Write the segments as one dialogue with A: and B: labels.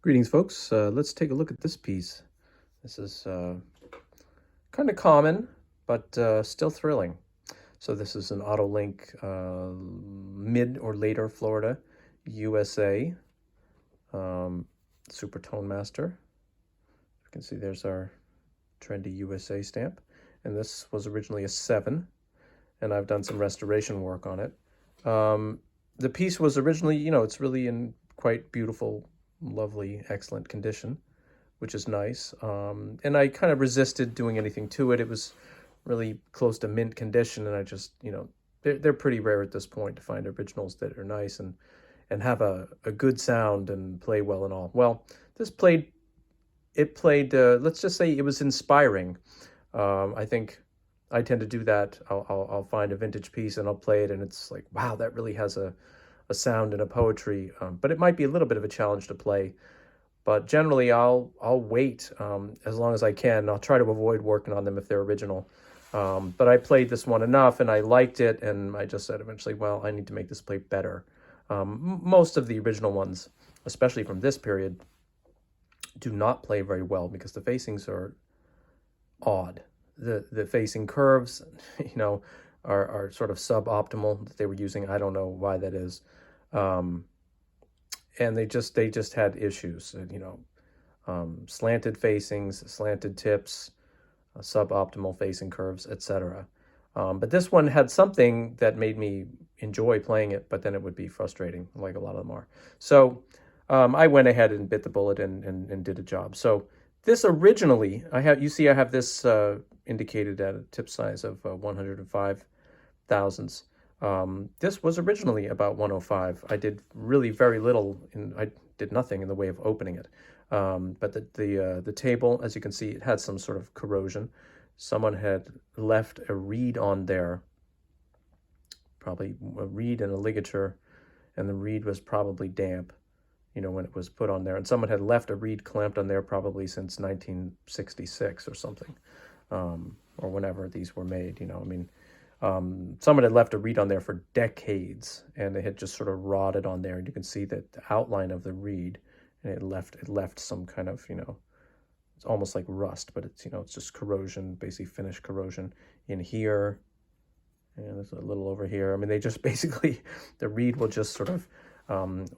A: Greetings, folks. Let's take a look at this piece. This is kind of common, but still thrilling. So this is an Otto Link mid or later Florida, USA, Super Tone Master. You can see there's our trendy USA stamp. And this was originally a 7, and I've done some restoration work on it. The piece was originally, it's really in quite beautiful, lovely, excellent condition, which is nice. And I kind of resisted doing anything to it. It was really close to mint condition, and I just, they're pretty rare at this point to find originals that are nice and have a good sound and play well and all. Well, this played, let's just say it was inspiring. I think I tend to do that. I'll find a vintage piece and I'll play it, and it's like, wow, that really has a sound and a poetry. But it might be a little bit of a challenge to play. But generally, I'll wait as long as I can. I'll try to avoid working on them if they're original. But I played this one enough, and I liked it, and I just said eventually, well, I need to make this play better. Most of the original ones, especially from this period, do not play very well because the facings are odd. The facing curves, are sort of suboptimal that they were using. I don't know why that is. And they just had issues, slanted facings, slanted tips, suboptimal facing curves, etc. But this one had something that made me enjoy playing it, but then it would be frustrating, like a lot of them are. So I went ahead and bit the bullet and did a job. So this originally, I have this indicated at a tip size of 105 thousandths. This was originally about 105. I did really very little, I did nothing in the way of opening it. But the table, as you can see, it had some sort of corrosion. Someone had left a reed on there, probably a reed and a ligature, and the reed was probably damp, when it was put on there. And someone had left a reed clamped on there probably since 1966 or something, or whenever these were made. Someone had left a reed on there for decades, and it had just sort of rotted on there. And you can see that the outline of the reed, and it left some kind of, it's almost like rust, but it's just corrosion, basically finish corrosion in here, and there's a little over here. I mean, they just basically, the reed will just sort of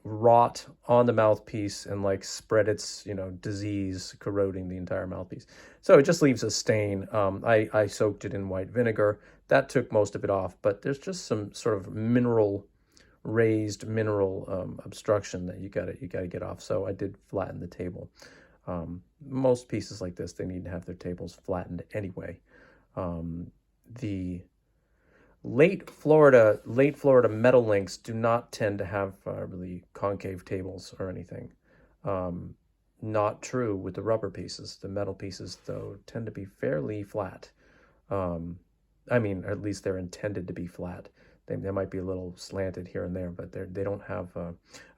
A: rot on the mouthpiece and like spread its, disease, corroding the entire mouthpiece. So it just leaves a stain. I soaked it in white vinegar. That took most of it off, but there's just some sort of raised mineral obstruction that you gotta get off. So I did flatten the table. Most pieces like this, they need to have their tables flattened anyway. The late Florida metal links do not tend to have really concave tables or anything. Not true with the rubber pieces. The metal pieces, though, tend to be fairly flat. I mean, at least they're intended to be flat. They might be a little slanted here and there, but they don't have a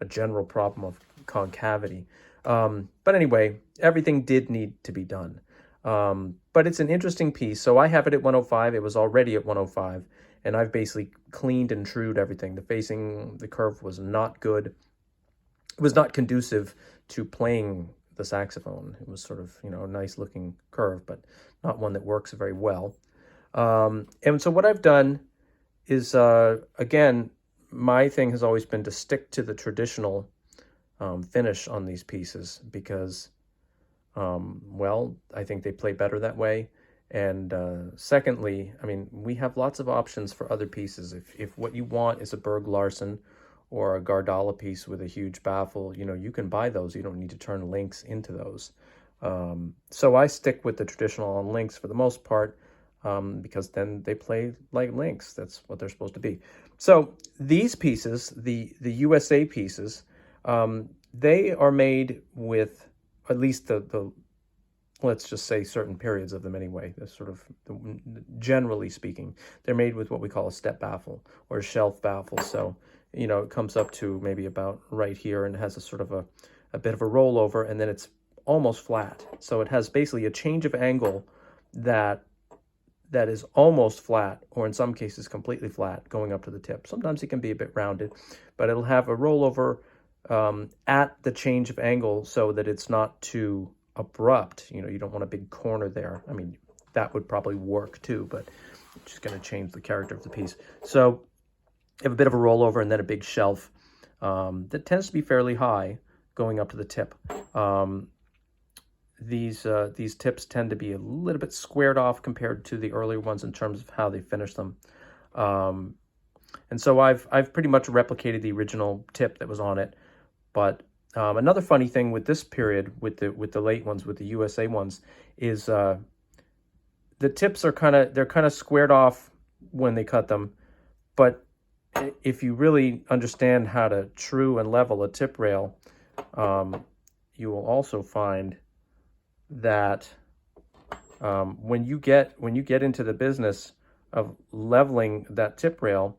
A: general problem of concavity. But anyway, everything did need to be done. But it's an interesting piece. So I have it at 105. It was already at 105. And I've basically cleaned and trued everything. The facing, the curve was not good. It was not conducive to playing the saxophone. It was sort of, a nice looking curve, but not one that works very well. And so what I've done is, again, my thing has always been to stick to the traditional finish on these pieces because, well, I think they play better that way. And secondly, I mean, we have lots of options for other pieces. If what you want is a Berg Larsen or a Gardala piece with a huge baffle, you can buy those. You don't need to turn links into those. So I stick with the traditional on links for the most part because then they play like links. That's what they're supposed to be. So these pieces, the USA pieces, they are made with at least the let's just say certain periods of them anyway. They're sort of, generally speaking, they're made with what we call a step baffle or a shelf baffle. So, it comes up to maybe about right here and has a sort of a bit of a rollover, and then it's almost flat. So it has basically a change of angle that is almost flat, or in some cases completely flat, going up to the tip. Sometimes it can be a bit rounded, but it'll have a rollover at the change of angle so that it's not too abrupt. You know, you don't want a big corner there. I mean, that would probably work too, but it's just going to change the character of the piece. So you have a bit of a rollover and then a big shelf that tends to be fairly high going up to the tip. These tips tend to be a little bit squared off compared to the earlier ones in terms of how they finish them. And so I've pretty much replicated the original tip that was on it. But another funny thing with this period, with the late ones, with the USA ones, is the tips are kind of squared off when they cut them. But if you really understand how to true and level a tip rail, you will also find that when you get into the business of leveling that tip rail,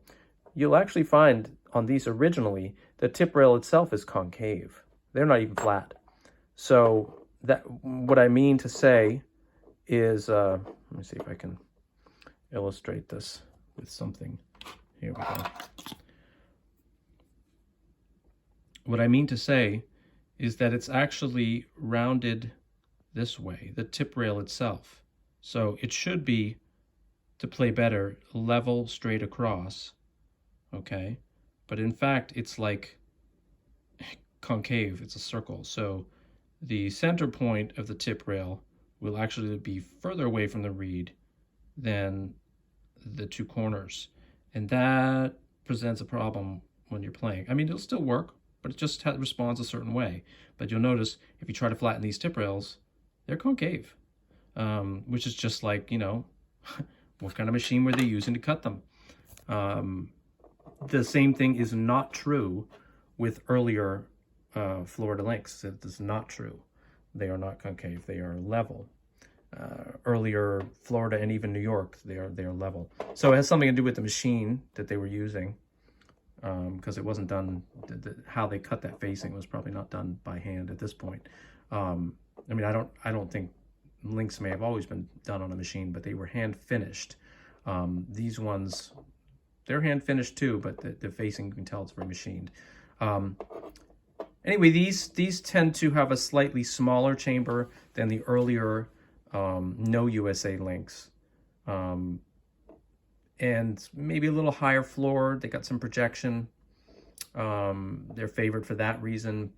A: you'll actually find on these originally the tip rail itself is concave. They're not even flat. So that what I mean to say is, let me see if I can illustrate this with something. Here we go. What I mean to say is that it's actually rounded this way, the tip rail itself. So it should be, to play better, level straight across, okay? But in fact, it's like concave, it's a circle. So the center point of the tip rail will actually be further away from the reed than the two corners. And that presents a problem when you're playing. I mean, it'll still work, but it just responds a certain way. But you'll notice if you try to flatten these tip rails, they're concave, which is just like, you know, what kind of machine were they using to cut them? The same thing is not true with earlier Florida links. It is not true. They are not concave. They are level. Earlier Florida and even New York, they are level. So it has something to do with the machine that they were using, because it wasn't done. How they cut that facing was probably not done by hand at this point. I mean, I don't think links may have always been done on a machine, but they were hand finished. These ones, they're hand finished too, but the facing, you can tell it's very machined. Anyway, these tend to have a slightly smaller chamber than the earlier no USA links, and maybe a little higher floor. They got some projection. They're favored for that reason.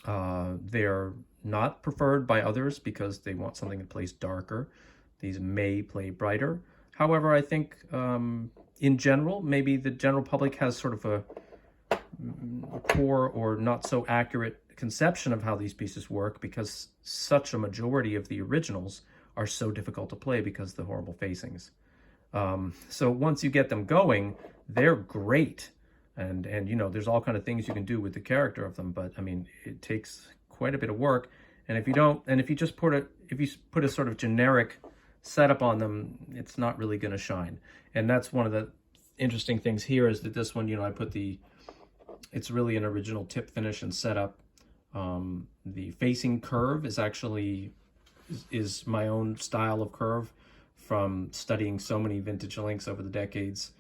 A: They're not preferred by others because they want something that plays darker. These may play brighter. However, I think in general, maybe the general public has sort of a poor or not so accurate conception of how these pieces work, because such a majority of the originals are so difficult to play because of the horrible facings. So once you get them going, they're great. And you know, there's all kind of things you can do with the character of them, but I mean, it takes quite a bit of work. And if you just put a sort of generic setup on them, it's not really going to shine. And that's one of the interesting things here, is that this one, you know, I put it's really an original tip finish and setup. The facing curve is actually is my own style of curve from studying so many vintage links over the decades.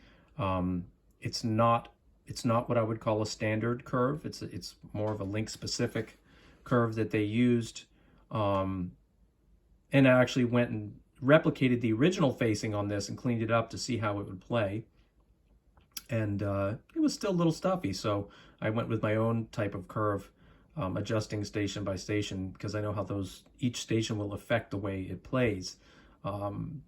A: It's not what I would call a standard curve. It's more of a link specific curve that they used. And I actually went and replicated the original facing on this and cleaned it up to see how it would play. And it was still a little stuffy, so I went with my own type of curve, adjusting station by station, because I know how each station will affect the way it plays. And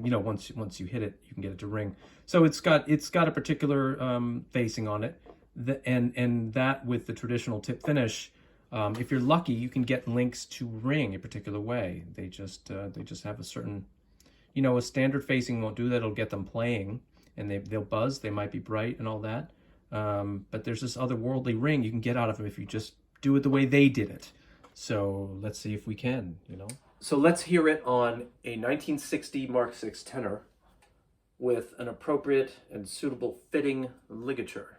A: you know, once you hit it, you can get it to ring. So it's got a particular facing on it, and that with the traditional tip finish, if you're lucky, you can get links to ring a particular way. They just have a certain, you know, a standard facing won't do that. It'll get them playing, and they'll buzz. They might be bright and all that, but there's this otherworldly ring you can get out of them if you just do it the way they did it. So let's see if we can, you know. So let's hear it on a 1960 Mark VI tenor with an appropriate and suitable fitting ligature.